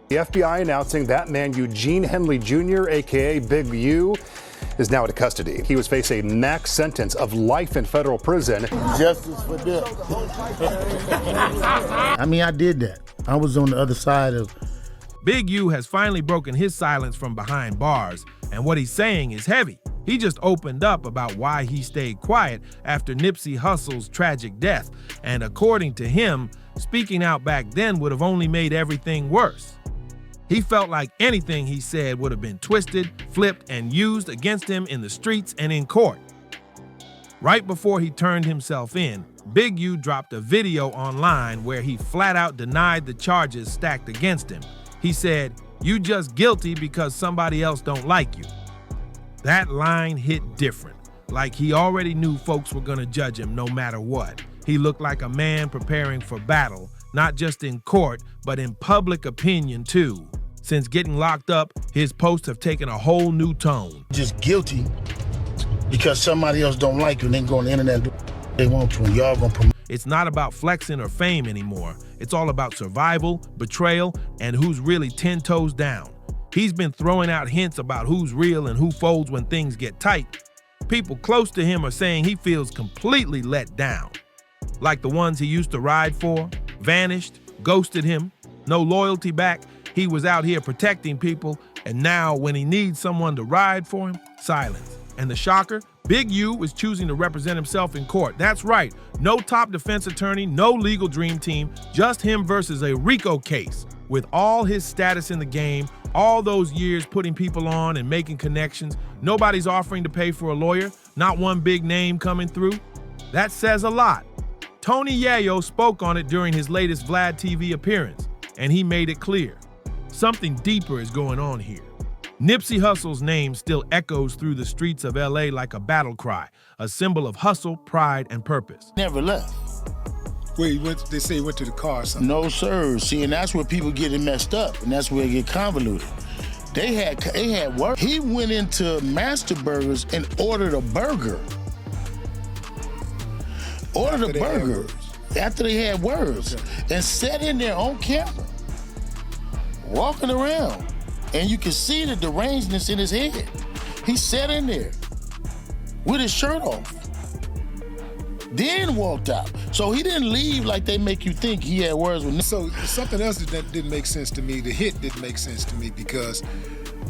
The FBI announcing that man Eugene Henley Jr., a.k.a. Big U, is now in custody. He was facing a max sentence of life in federal prison. Justice for them. I mean, I did that. I was on the other side of... Big U has finally broken his silence from behind bars, and what he's saying is heavy. He just opened up about why he stayed quiet after Nipsey Hussle's tragic death, and according to him, speaking out back then would have only made everything worse. He felt like anything he said would have been twisted, flipped, and used against him in the streets and in court. Right before he turned himself in, Big U dropped a video online where he flat out denied the charges stacked against him. He said, "You just guilty because somebody else don't like you." That line hit different, like he already knew folks were gonna judge him no matter what. He looked like a man preparing for battle, not just in court, but in public opinion too. Since getting locked up, his posts have taken a whole new tone. Just guilty because somebody else don't like you and they go on the internet and do what they want to, and y'all gonna promote. It's not about flexing or fame anymore. It's all about survival, betrayal, and who's really 10 toes down. He's been throwing out hints about who's real and who folds when things get tight. People close to him are saying he feels completely let down. Like the ones he used to ride for, vanished, ghosted him, no loyalty back. He was out here protecting people, and now when he needs someone to ride for him, silence. And the shocker, Big U is choosing to represent himself in court. That's right, no top defense attorney, no legal dream team, just him versus a RICO case. With all his status in the game, all those years putting people on and making connections, nobody's offering to pay for a lawyer, not one big name coming through. That says a lot. Tony Yayo spoke on it during his latest Vlad TV appearance, and he made it clear. Something deeper is going on here. Nipsey Hussle's name still echoes through the streets of LA like a battle cry, a symbol of hustle, pride, and purpose. Never left. Where he went, they say he went to the car or something. No, sir. See, and that's where people get it messed up, and that's where it get convoluted. They had work. He went into Master Burgers and ordered a burger. Ordered a burger after they had words, and sat in there on camera, walking around, and you can see the derangeness in his head. He sat in there with his shirt off, then walked out. So he didn't leave like they make you think he had words with. So something else that didn't make sense to me, the hit didn't make sense to me, because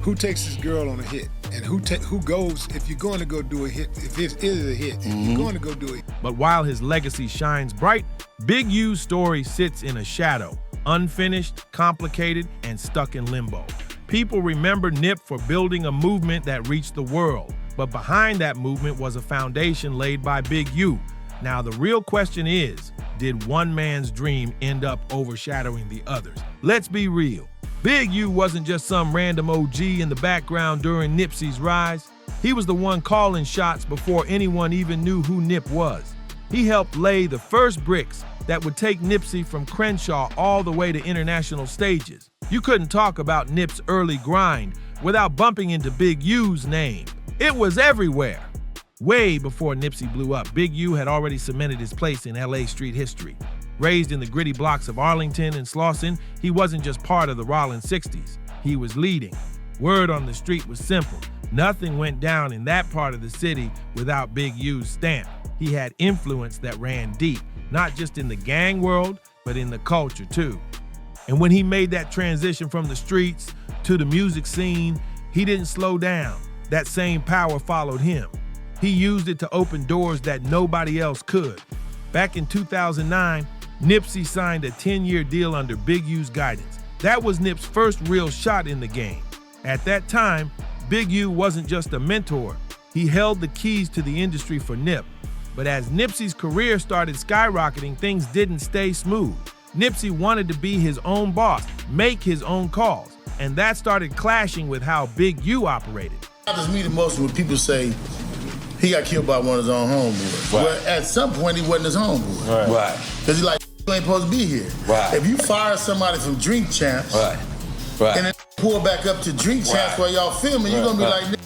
who takes this girl on a hit? And who goes, if you're going to go do a hit, if it is a hit, if you're going to go do it. But while his legacy shines bright, Big U's story sits in a shadow, unfinished, complicated, and stuck in limbo. People remember Nip for building a movement that reached the world, but behind that movement was a foundation laid by Big U. Now the real question is, did one man's dream end up overshadowing the others? Let's be real. Big U wasn't just some random OG in the background during Nipsey's rise. He was the one calling shots before anyone even knew who Nip was. He helped lay the first bricks that would take Nipsey from Crenshaw all the way to international stages. You couldn't talk about Nip's early grind without bumping into Big U's name. It was everywhere. Way before Nipsey blew up, Big U had already cemented his place in LA street history. Raised in the gritty blocks of Arlington and Slauson, he wasn't just part of the Rollin 60s. He was leading. Word on the street was simple. Nothing went down in that part of the city without Big U's stamp. He had influence that ran deep, not just in the gang world, but in the culture too. And when he made that transition from the streets to the music scene, he didn't slow down. That same power followed him. He used it to open doors that nobody else could. Back in 2009, Nipsey signed a 10-year deal under Big U's guidance. That was Nip's first real shot in the game. At that time, Big U wasn't just a mentor. He held the keys to the industry for Nip. But as Nipsey's career started skyrocketing, things didn't stay smooth. Nipsey wanted to be his own boss, make his own calls, and that started clashing with how Big U operated. It bothers me the most when people say he got killed by one of his own homeboys. Right. Well, at some point, he wasn't his homeboy. Right. Because he's like, you ain't supposed to be here. Right. If you fire somebody from Drink Champs, Right. and then pull back up to Drink Champs while y'all filming, you're going to be like,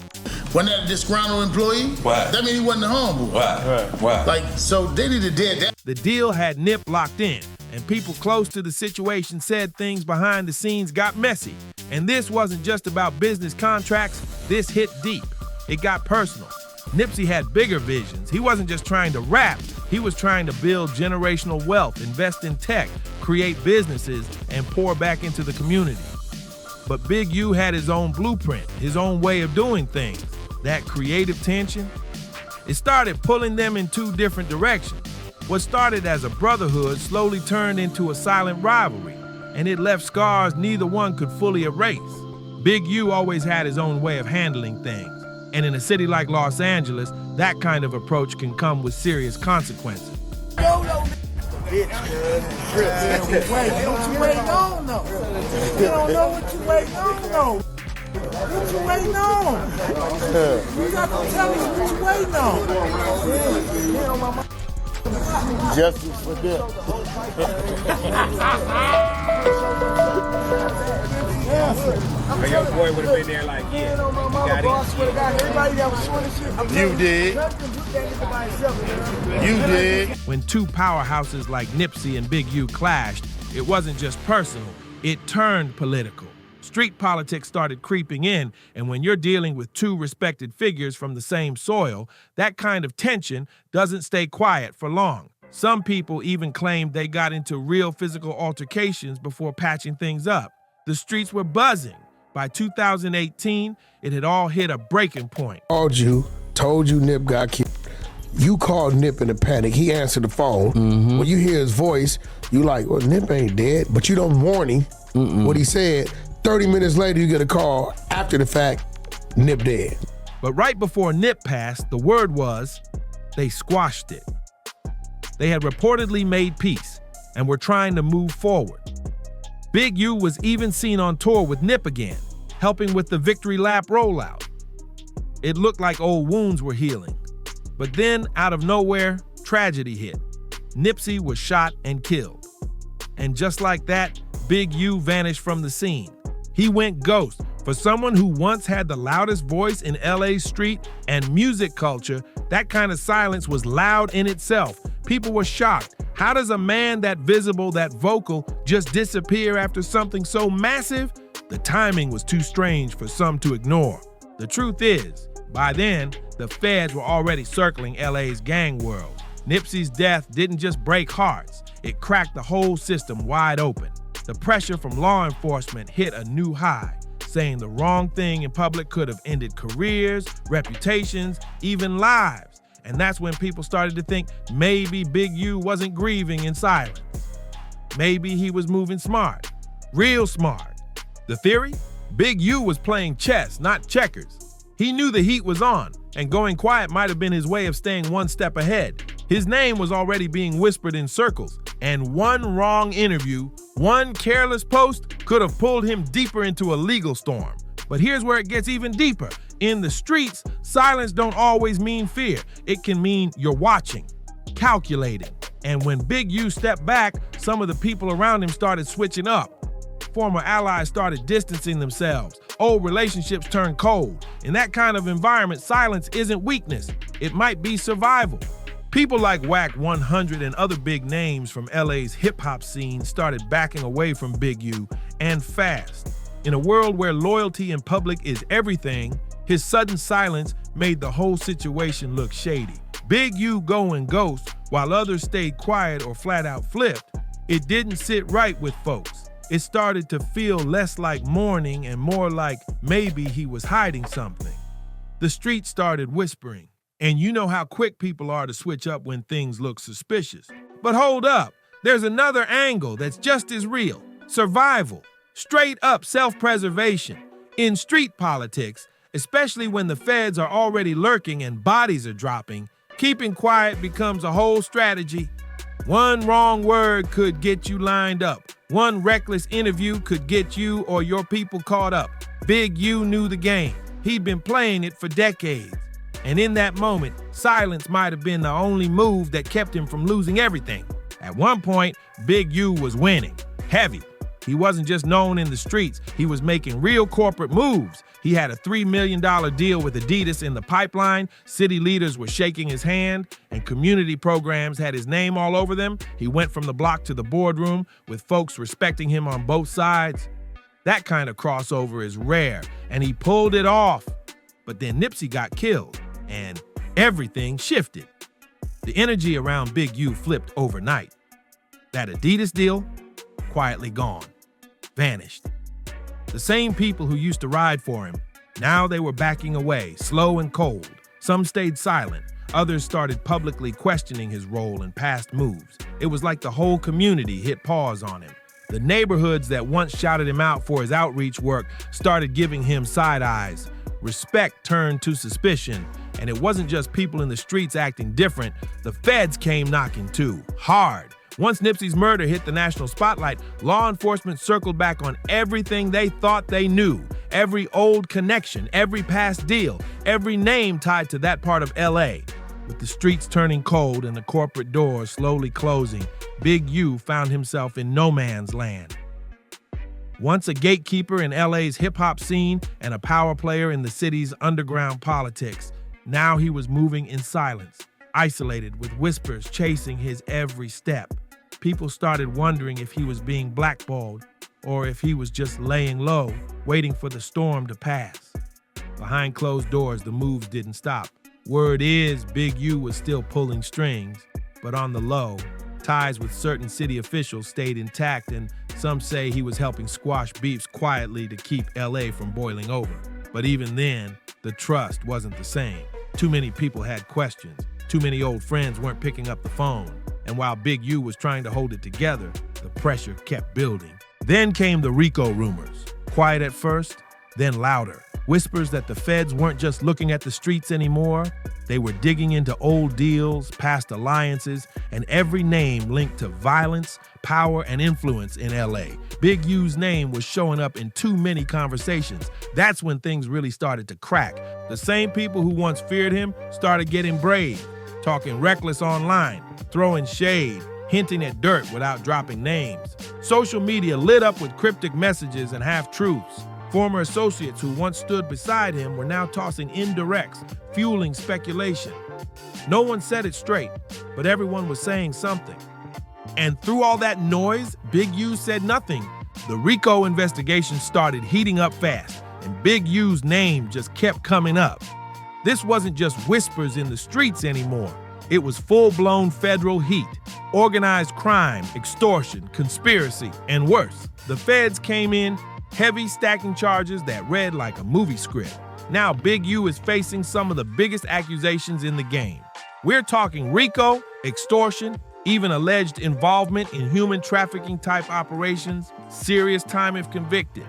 wasn't that a disgruntled employee? Right. That means he wasn't the homeboy. Right. Like, so they need to dead that. The deal had Nip locked in, and people close to the situation said things behind the scenes got messy. And this wasn't just about business contracts, this hit deep. It got personal. Nipsey had bigger visions. He wasn't just trying to rap, he was trying to build generational wealth, invest in tech, create businesses, and pour back into the community. But Big U had his own blueprint, his own way of doing things. That creative tension, it started pulling them in two different directions. What started as a brotherhood slowly turned into a silent rivalry, and it left scars neither one could fully erase. Big U always had his own way of handling things, and in a city like Los Angeles, that kind of approach can come with serious consequences. Wait, what you waiting on though? You don't know what you waiting on though. What you waiting on? You got to tell us what you waiting on. Justice for them. But your boy would have been there like, yeah, you got it. You did. You did. When two powerhouses like Nipsey and Big U clashed, it wasn't just personal, it turned political. Street politics started creeping in, and when you're dealing with two respected figures from the same soil, that kind of tension doesn't stay quiet for long. Some people even claimed they got into real physical altercations before patching things up. The streets were buzzing. By 2018, it had all hit a breaking point. Told you Nip got killed. You called Nip in a panic. He answered the phone. When you hear his voice, you like, well, Nip ain't dead, but you don't warn him what he said. 30 minutes later, you get a call after the fact, Nip dead. But right before Nip passed, the word was they squashed it. They had reportedly made peace and were trying to move forward. Big U was even seen on tour with Nip again, helping with the Victory Lap rollout. It looked like old wounds were healing. But then, out of nowhere, tragedy hit. Nipsey was shot and killed. And just like that, Big U vanished from the scene. He went ghost. For someone who once had the loudest voice in LA's street and music culture, that kind of silence was loud in itself. People were shocked. How does a man that visible, that vocal, just disappear after something so massive? The timing was too strange for some to ignore. The truth is, by then, the feds were already circling LA's gang world. Nipsey's death didn't just break hearts, it cracked the whole system wide open. The pressure from law enforcement hit a new high, saying the wrong thing in public could have ended careers, reputations, even lives. And that's when people started to think maybe Big U wasn't grieving in silence. Maybe he was moving smart, real smart. The theory? Big U was playing chess, not checkers. He knew the heat was on, and going quiet might have been his way of staying one step ahead. His name was already being whispered in circles, and one wrong interview, one careless post could have pulled him deeper into a legal storm. But here's where it gets even deeper. In the streets, silence don't always mean fear. It can mean you're watching, calculating. And when Big U stepped back, some of the people around him started switching up. Former allies started distancing themselves. Old relationships turned cold. In that kind of environment, silence isn't weakness. It might be survival. People like Wack 100 and other big names from LA's hip-hop scene started backing away from Big U, and fast. In a world where loyalty in public is everything, his sudden silence made the whole situation look shady. Big U going ghost while others stayed quiet or flat out flipped. It didn't sit right with folks. It started to feel less like mourning and more like maybe he was hiding something. The street started whispering. And you know how quick people are to switch up when things look suspicious. But hold up, there's another angle that's just as real. Survival, straight up self-preservation. In street politics, especially when the feds are already lurking and bodies are dropping, keeping quiet becomes a whole strategy. One wrong word could get you lined up. One reckless interview could get you or your people caught up. Big U knew the game. He'd been playing it for decades. And in that moment, silence might have been the only move that kept him from losing everything. At one point, Big U was winning, heavy. He wasn't just known in the streets, he was making real corporate moves. He had a $3 million deal with Adidas in the pipeline, city leaders were shaking his hand, and community programs had his name all over them. He went from the block to the boardroom, with folks respecting him on both sides. That kind of crossover is rare, and he pulled it off. But then Nipsey got killed, and everything shifted. The energy around Big U flipped overnight. That Adidas deal, quietly gone, vanished. The same people who used to ride for him, now they were backing away, slow and cold. Some stayed silent. Others started publicly questioning his role and past moves. It was like the whole community hit pause on him. The neighborhoods that once shouted him out for his outreach work started giving him side eyes. Respect turned to suspicion, and it wasn't just people in the streets acting different. The feds came knocking too, hard. Once Nipsey's murder hit the national spotlight, law enforcement circled back on everything they thought they knew. Every old connection, every past deal, every name tied to that part of LA. With the streets turning cold and the corporate doors slowly closing, Big U found himself in no man's land. Once a gatekeeper in LA's hip-hop scene and a power player in the city's underground politics, now he was moving in silence, isolated with whispers chasing his every step. People started wondering if he was being blackballed or if he was just laying low, waiting for the storm to pass. Behind closed doors, the moves didn't stop. Word is Big U was still pulling strings, but on the low, ties with certain city officials stayed intact, and some say he was helping squash beefs quietly to keep LA from boiling over. But even then, the trust wasn't the same. Too many people had questions. Too many old friends weren't picking up the phone. And while Big U was trying to hold it together, the pressure kept building. Then came the RICO rumors. Quiet at first, then louder. Whispers that the feds weren't just looking at the streets anymore. They were digging into old deals, past alliances, and every name linked to violence, power, and influence in LA. Big U's name was showing up in too many conversations. That's when things really started to crack. The same people who once feared him started getting brave, talking reckless online, throwing shade, hinting at dirt without dropping names. Social media lit up with cryptic messages and half-truths. Former associates who once stood beside him were now tossing indirects, fueling speculation. No one said it straight, but everyone was saying something. And through all that noise, Big U said nothing. The RICO investigation started heating up fast, and Big U's name just kept coming up. This wasn't just whispers in the streets anymore. It was full-blown federal heat, organized crime, extortion, conspiracy, and worse. The feds came in, heavy stacking charges that read like a movie script. Now Big U is facing some of the biggest accusations in the game. We're talking RICO, extortion, even alleged involvement in human trafficking type operations, serious time if convicted.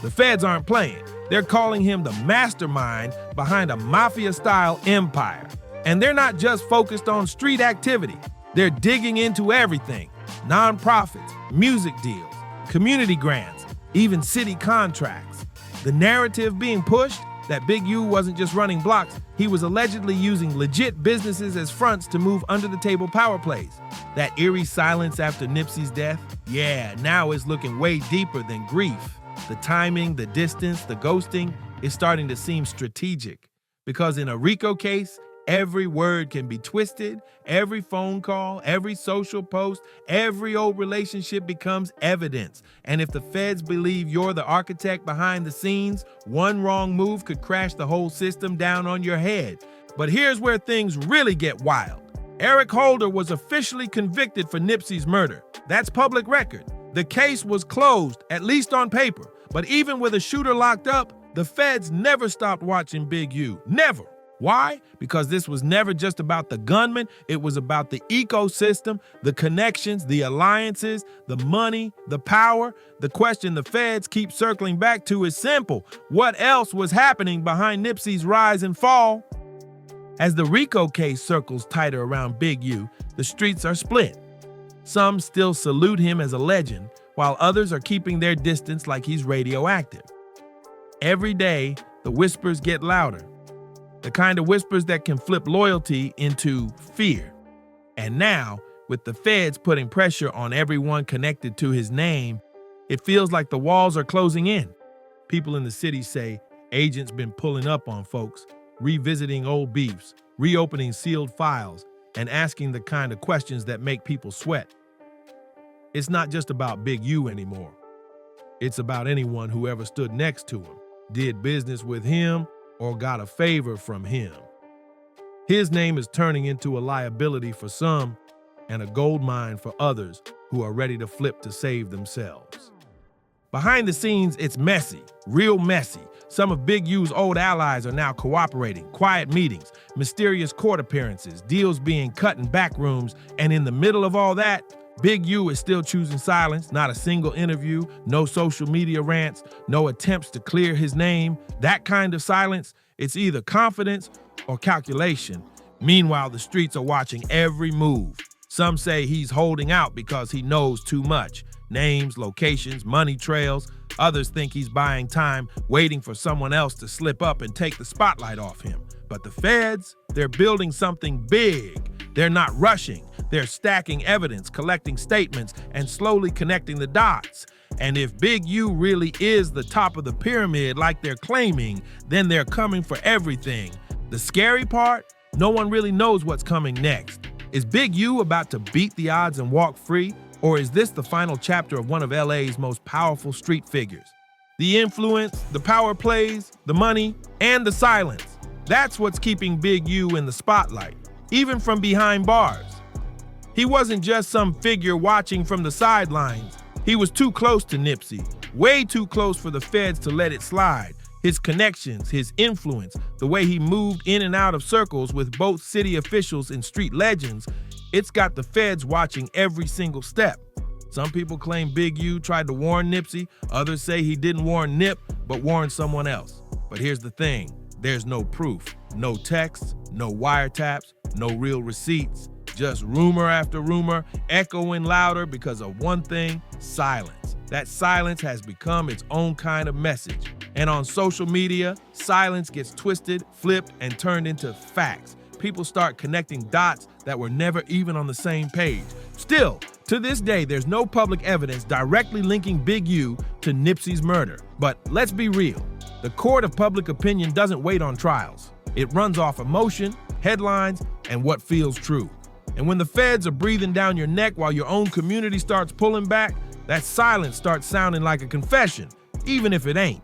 The feds aren't playing. They're calling him the mastermind behind a mafia-style empire. And they're not just focused on street activity. They're digging into everything: nonprofits, music deals, community grants, even city contracts. The narrative being pushed that Big U wasn't just running blocks, he was allegedly using legit businesses as fronts to move under-the-table power plays. That eerie silence after Nipsey's death? Yeah, now it's looking way deeper than grief. The timing, the distance, the ghosting is starting to seem strategic. Because in a RICO case, every word can be twisted, every phone call, every social post, every old relationship becomes evidence. And if the feds believe you're the architect behind the scenes, one wrong move could crash the whole system down on your head. But here's where things really get wild. Eric Holder was officially convicted for Nipsey's murder. That's public record. The case was closed, at least on paper. But even with a shooter locked up, the feds never stopped watching Big U. Never. Why? Because this was never just about the gunman. It was about the ecosystem, the connections, the alliances, the money, the power. The question the feds keep circling back to is simple. What else was happening behind Nipsey's rise and fall? As the RICO case circles tighter around Big U, the streets are split. Some still salute him as a legend, while others are keeping their distance like he's radioactive. Every day, the whispers get louder. The kind of whispers that can flip loyalty into fear. And now, with the feds putting pressure on everyone connected to his name, It feels like the walls are closing in. People in the city say agents been pulling up on folks, revisiting old beefs, reopening sealed files, and asking the kind of questions that make people sweat. It's not just about Big U anymore. It's about anyone who ever stood next to him, did business with him, or got a favor from him. His name is turning into a liability for some and a gold mine for others who are ready to flip to save themselves. Behind the scenes, it's messy, real messy. Some of Big U's old allies are now cooperating, quiet meetings, mysterious court appearances, deals being cut in back rooms, and in the middle of all that, Big U is still choosing silence, not a single interview, no social media rants, no attempts to clear his name. That kind of silence, it's either confidence or calculation. Meanwhile, the streets are watching every move. Some say he's holding out because he knows too much. Names, locations, money trails. Others think he's buying time, waiting for someone else to slip up and take the spotlight off him. But the feds, they're building something big. They're not rushing. They're stacking evidence, collecting statements, and slowly connecting the dots. And if Big U really is the top of the pyramid like they're claiming, then they're coming for everything. The scary part? No one really knows what's coming next. Is Big U about to beat the odds and walk free? Or is this the final chapter of one of LA's most powerful street figures? The influence, the power plays, the money, and the silence. That's what's keeping Big U in the spotlight, even from behind bars. He wasn't just some figure watching from the sidelines. He was too close to Nipsey, way too close for the feds to let it slide. His connections, his influence, the way he moved in and out of circles with both city officials and street legends, it's got the feds watching every single step. Some people claim Big U tried to warn Nipsey. Others say he didn't warn Nip, but warned someone else. But here's the thing. There's no proof, no texts, no wiretaps, no real receipts. Just rumor after rumor, echoing louder because of one thing, silence. That silence has become its own kind of message. And on social media, silence gets twisted, flipped, and turned into facts. People start connecting dots that were never even on the same page. Still, to this day, there's no public evidence directly linking Big U to Nipsey's murder. But let's be real. The court of public opinion doesn't wait on trials. It runs off emotion, headlines, and what feels true. And when the feds are breathing down your neck while your own community starts pulling back, that silence starts sounding like a confession, even if it ain't.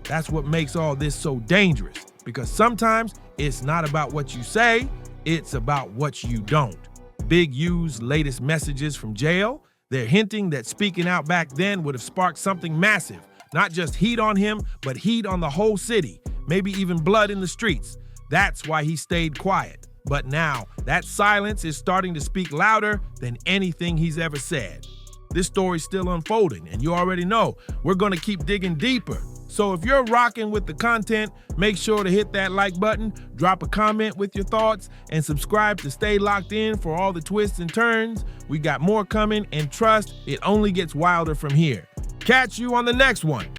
That's what makes all this so dangerous, because sometimes it's not about what you say, it's about what you don't. Big U's latest messages from jail, they're hinting that speaking out back then would have sparked something massive. Not just heat on him, but heat on the whole city, maybe even blood in the streets. That's why he stayed quiet. But now, that silence is starting to speak louder than anything he's ever said. This story's still unfolding, and you already know we're gonna keep digging deeper. So if you're rocking with the content, make sure to hit that like button, drop a comment with your thoughts, and subscribe to stay locked in for all the twists and turns. We got more coming, and trust, it only gets wilder from here. Catch you on the next one.